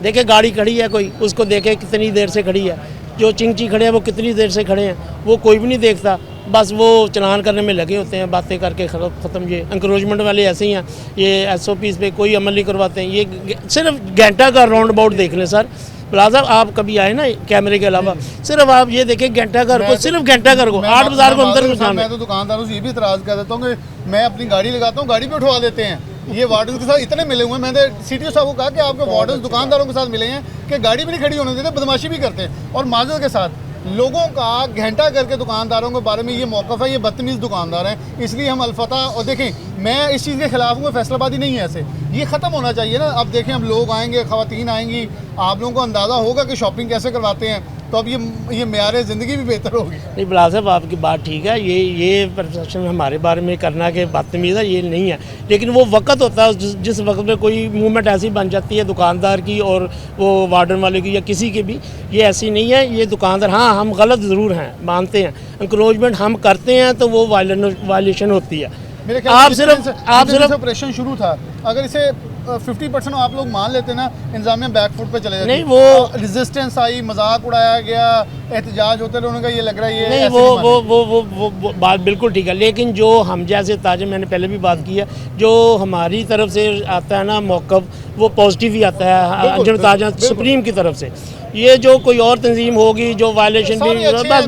देखे गाड़ी खड़ी है कोई, उसको देखे कितनी देर से खड़ी है, जो चिंची खड़े हैं वो कितनी देर से खड़े हैं, वो कोई भी नहीं देखता। बस वो चलान करने में लगे होते हैं, बातें करके ख़त्म। ये इंक्रोचमेंट वाले ऐसे ही हैं, ये SOPs पे कोई अमल नहीं करवाते हैं। ये सिर्फ घंटा का राउंड अबाउट देख लें सर, प्लाजा आप कभी आए ना कैमरे के अलावा, सिर्फ आप ये देखें घंटा घर को, सिर्फ घंटा घर को 8 बाज़ार को अंदर घुसाना। मैं तो दुकानदारों से ये भी इतराज़ कर देता हूँ कि मैं अपनी गाड़ी लगाता हूँ, गाड़ी पे उठवा देते हैं। ये वार्डन के साथ इतने मिले हुए हैं, मैंने CTO साहब को कहा कि आपके वार्डन दुकानदारों के साथ मिले हैं कि गाड़ी भी नहीं खड़ी होने देते, बदमाशी भी करते हैं। और माजरत के साथ लोगों का घंटा करके दुकानदारों के बारे में ये मौक़िफ़ है, ये बदतमीज़ दुकानदार हैं, इसलिए हम अलफता। और देखें मैं इस चीज़ के खिलाफ हूँ, फैसलाबादी नहीं है, ऐसे ये ख़त्म होना चाहिए ना। अब देखें अब लोग आएंगे, ख़वातीन आएंगी, आप लोगों को अंदाज़ा होगा कि शॉपिंग कैसे करवाते हैं, तो अब ये मेयार ज़िंदगी भी बेहतर होगी। नहीं बिलाल साहब आपकी बात ठीक है, ये परसेप्शन हमारे बारे में करना कि बदतमीज़ है, ये नहीं है। लेकिन वो वक्त होता है जिस वक्त में कोई मूवमेंट ऐसी बन जाती है दुकानदार की और वो वार्डन वाले की या किसी की भी, ये ऐसी नहीं है। ये दुकानदार, हाँ हम गलत ज़रूर हैं, मानते हैं, इंक्रोचमेंट हम करते हैं तो वो वायलेशन होती है। मेरे ख्याल सिर्फ ऑपरेशन शुरू था, अगर इसे 50% आप लोग मान लेते ना, इंतजामिया बैकफुट पे चले जाते। नहीं वो रेजिस्टेंस आई, मजाक उड़ाया गया, एहतजाज होते रहे, उनका ये लग रहा है ये नहीं, वो बात बिल्कुल ठीक है। लेकिन जो हम जैसे ताजिर, मैंने पहले भी बात की है, जो हमारी तरफ से आता है ना मौक़िफ़, वो पॉजिटिव ही आता है अंजुम ताजिर सुप्रीम की तरफ से। ये जो कोई और तंजीम होगी जो वायलेशन भी बस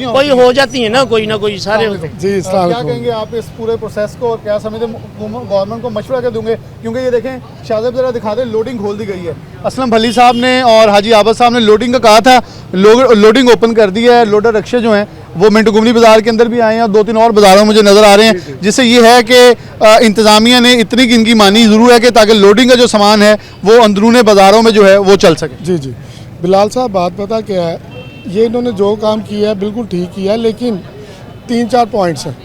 कोई हो जाती है ना कोई सारे होते हैं। जी क्या कहेंगे आप इस पूरे प्रोसेस को, और क्या समझते गवर्नमेंट को मशवरा क्या दूंगे? क्योंकि ये देखें शाहज़ेब ज़रा दिखा दें, लोडिंग खोल दी गई है। असलम भली साहब ने और हाजी आबद साहब ने लोडिंग का कहा था, लोडिंग ओपन कर दी है। लोडर रक्शे जो हैं वो मिंटो गुमरी बाज़ार के अंदर भी आए हैं और 2-3 और बाज़ारों में मुझे नज़र आ रहे हैं, जिससे ये है कि इंतज़ामिया ने इतनी की इनकी मानी ज़रूर है कि ताकि लोडिंग का जो सामान है वो अंदरूनी बाज़ारों में जो है वो चल सके। जी जी बिलाल साहब, बात पता क्या है, ये इन्होंने जो काम किया है बिल्कुल ठीक किया है, लेकिन 3-4 पॉइंट्स हैं।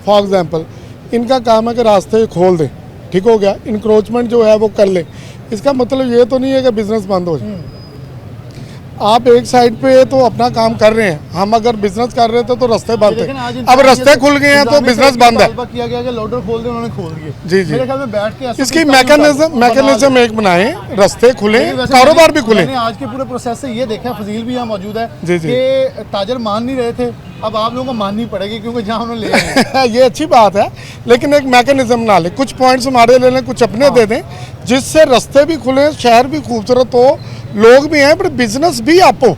फॉर एग्जांपल इनका काम है कि रास्ते खोल दें, ठीक हो गया, इंक्रोचमेंट जो है वो कर लें। इसका मतलब ये तो नहीं है कि बिज़नेस बंद हो जाए। आप एक साइड पे तो अपना काम कर रहे हैं, हम अगर बिजनेस कर रहे थे तो रास्ते बंद थे, अब रास्ते खुल गए हैं तो बिजनेस बंद है। किया गया कि लोडर खोल दे, उन्होंने खोल दिए। जी जी, मेरे ख्याल में बैठ के इसकी मैकेनिज्म एक बनाए, रास्ते खुले, कारोबार भी खुले। आज के पूरे प्रोसेस से ये देखा, फजील भी यहाँ मौजूद है कि ताजर मान नहीं रहे थे, अब आप लोगों को माननी पड़ेगी क्योंकि जहाँ उन्होंने ले ये अच्छी बात है, लेकिन एक मैकेनिज्म ना ले, कुछ पॉइंट्स हमारे ले लें, कुछ अपने दे दें, जिससे रास्ते भी खुले, शहर भी खूबसूरत हो, लोग भी हैं, पर बिजनेस भी आप हो।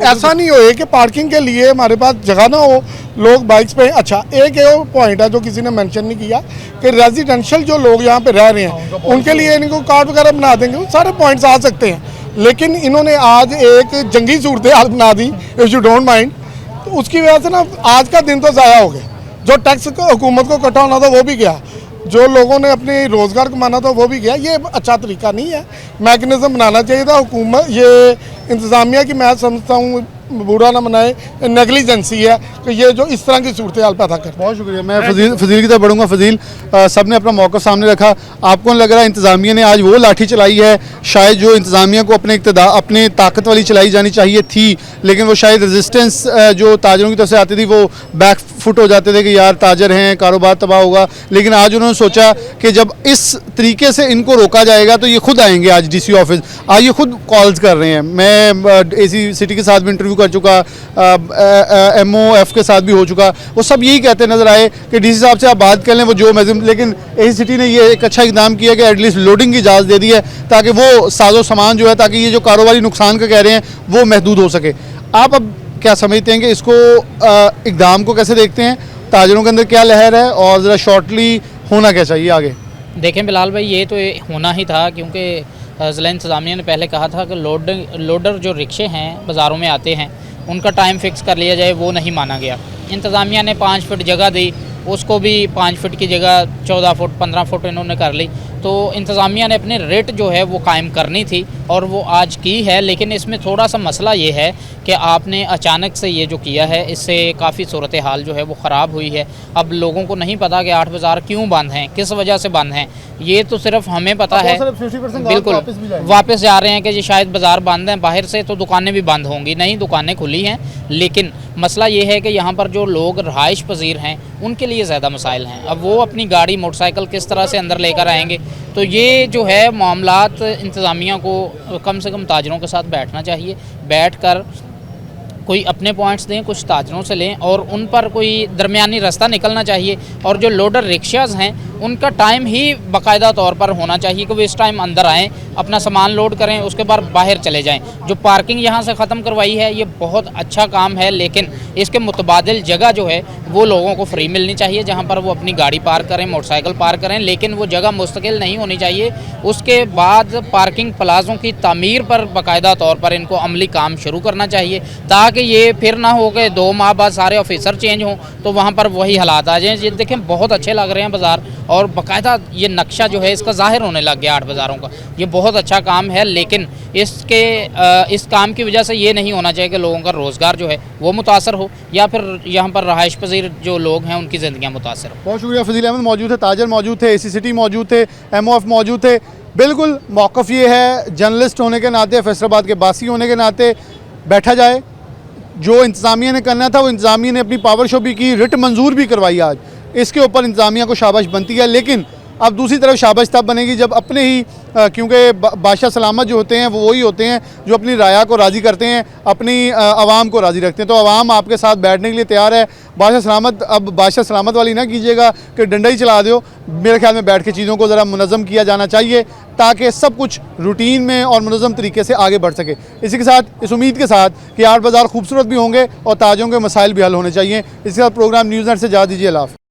ऐसा नहीं हो कि पार्किंग के लिए हमारे पास जगह ना हो, लोग बाइक्स पे। अच्छा, एक पॉइंट है जो किसी ने मेंशन नहीं किया कि रेजिडेंशियल जो लोग यहाँ पे रह रहे हैं उनके लिए इनको कार्ड वगैरह बना देंगे, वो सारे पॉइंट्स आ सकते हैं। लेकिन इन्होंने आज एक जंगी सूरत हाल बना दी, इफ़ यू डोंट माइंड, तो उसकी वजह से ना आज का दिन तो ज़ाया हो गया। जो टैक्स हुकूमत को इकट्ठा होना था वो भी गया, जो लोगों ने अपने रोज़गार कमाना था वो भी गया। ये अच्छा तरीका नहीं है, मैकेनिज्म बनाना चाहिए था हुकूमत। ये इंतज़ामिया की मैं समझता हूँ बुरा ना मनाए, नेगलिजेंसी है कि ये जो इस तरह की सूरत हाल पैदा कर। बहुत शुक्रिया। मैं फजील की तरफ बढ़ूँगा। फजील, सब ने अपना मौक़िफ़ सामने रखा, आपको लग रहा है इंतज़ामिया ने आज वो लाठी चलाई है शायद जो इंतज़ामिया को अपने ताकत वाली चलाई जानी चाहिए थी, लेकिन वो शायद रेजिस्टेंस जो ताजरों की तरफ से आती थी वो बैक फुट हो जाते थे कि यार ताजर हैं, कारोबार तबाह होगा। लेकिन आज उन्होंने सोचा कि जब इस तरीके से इनको रोका जाएगा तो ये खुद आएंगे। आज DC ऑफिस आज ये खुद कॉल्स कर रहे हैं। मैं AC सिटी के साथ भी इंटरव्यू कर चुका, MOF के साथ भी हो चुका, वो सब यही कहते नजर आए कि DC साहब से आप बात कर लें, वो जो मैजिम। लेकिन AC सिटी ने ये एक अच्छा इकदाम किया कि एटलीस्ट लोडिंग की इजाज़त दे दी है ताकि वो साजो सामान जो है, ताकि ये जो कारोबारी नुकसान का कह रहे हैं वो महदूद हो सके। आप अब क्या समझते हैं कि इसको इकदाम को कैसे देखते हैं, ताजरों के अंदर क्या लहर है और ज़रा शॉर्टली होना क्या चाहिए आगे? देखें बिलाल भाई, ये तो होना ही था क्योंकि ज़िला इंतज़ामिया ने पहले कहा था कि लोडर जो रिक्शे हैं बाज़ारों में आते हैं उनका टाइम फिक्स कर लिया जाए, वो नहीं माना गया। इंतज़ामिया ने 5 फुट जगह दी, उसको भी 5 फुट की जगह 14 फुट 15 फुट इन्होंने कर ली। तो इंतज़ामिया ने अपनी रेट जो है वो कायम करनी थी और वो आज की है। लेकिन इसमें थोड़ा सा मसला ये है कि आपने अचानक से ये जो किया है इससे काफ़ी सूरत हाल जो है वो ख़राब हुई है। अब लोगों को नहीं पता कि 8 बाज़ार क्यों बंद हैं, किस वजह से बंद हैं, ये तो सिर्फ हमें पता है। बिल्कुल वापस जा रहे हैं कि ये शायद बाज़ार बंद हैं बाहर से, तो दुकानें भी बंद होंगी। नहीं, दुकानें खुली हैं, लेकिन मसला ये है कि यहाँ पर जो लोग रहाइश पजीर हैं उनके लिए ज़्यादा मसाइल हैं। अब वो अपनी गाड़ी मोटरसाइकिल किस तरह से अंदर लेकर आएंगे, तो ये जो है मामलात इंतज़ामिया को कम से कम ताजरों के साथ बैठना चाहिए, बैठ कर कोई अपने पॉइंट्स दें, कुछ ताजरों से लें और उन पर कोई दरमियानी रास्ता निकलना चाहिए। और जो लोडर रिक्शाज हैं उनका टाइम ही बाकायदा तौर पर होना चाहिए कि वो इस टाइम अंदर आएँ, अपना सामान लोड करें, उसके बाद बाहर चले जाएं। जो पार्किंग यहाँ से ख़त्म करवाई है ये बहुत अच्छा काम है, लेकिन इसके मुतबादिल जगह जो है वो लोगों को फ्री मिलनी चाहिए, जहाँ पर वो अपनी गाड़ी पार्क करें, मोटरसाइकिल पार्क करें, लेकिन वो जगह मुस्तकिल नहीं होनी चाहिए। उसके बाद पार्किंग प्लाज़ों की तामीर पर बाकायदा तौर पर इनको अमली काम शुरू करना चाहिए, ताकि ये फिर ना हो कि 2 माह बाद सारे ऑफिसर चेंज हों तो वहाँ पर वही हालात आ जाएँ। ये देखें बहुत अच्छे लग रहे हैं बाज़ार और बाकायदा ये नक्शा जो है इसका ज़ाहिर होने लग गया 8 बाज़ारों का। ये बहुत अच्छा काम है, लेकिन इस काम की वजह से ये नहीं होना चाहिए कि लोगों का रोज़गार जो है वो मुतासर हो या फिर यहाँ पर रहाइश पजीर जो लोग हैं उनकी ज़िंदगियाँ मुतासर हो। बहुत शुक्रिया। फजील अहमद मौजूद थे, ताजर मौजूद थे, AC सिटी मौजूद थे, MOF मौजूद थे। बिल्कुल मौक़िफ़ ये है, जर्नलिस्ट होने के नाते, फैसलाबाद के बासी होने के नाते बैठा जाए। जो इंतज़ामिया ने करना था वो इंतज़ामिया ने अपनी पावर शो भी की, रिट मंजूर भी करवाई आज, इसके ऊपर इंतज़ामिया को शाबाश बनती है। लेकिन अब दूसरी तरफ शाबाश तब बनेगी जब अपने ही क्योंकि बादशाह सलामत जो होते हैं वो वही होते हैं जो अपनी राया को राज़ी करते हैं, अपनी आवाम को राज़ी रखते हैं। तो आवाम आपके साथ बैठने के लिए तैयार है। बादशाह सलामत, अब बादशाह सलामत वाली ना कीजिएगा कि डंडा ही चला दो। मेरे ख्याल में बैठ के चीज़ों को ज़रा मुनज़्ज़म किया जाना चाहिए ताकि सब कुछ रूटीन में और मुनज़्ज़म तरीके से आगे बढ़ सके। इसी के साथ, इस उम्मीद के साथ कि 8 बाज़ार खूबसूरत भी होंगे और ताजों के मसाइल भी हल होने चाहिए। इसके साथ प्रोग्राम न्यूज़ नेट से जा दीजिए। अल्लाह हाफ़िज़।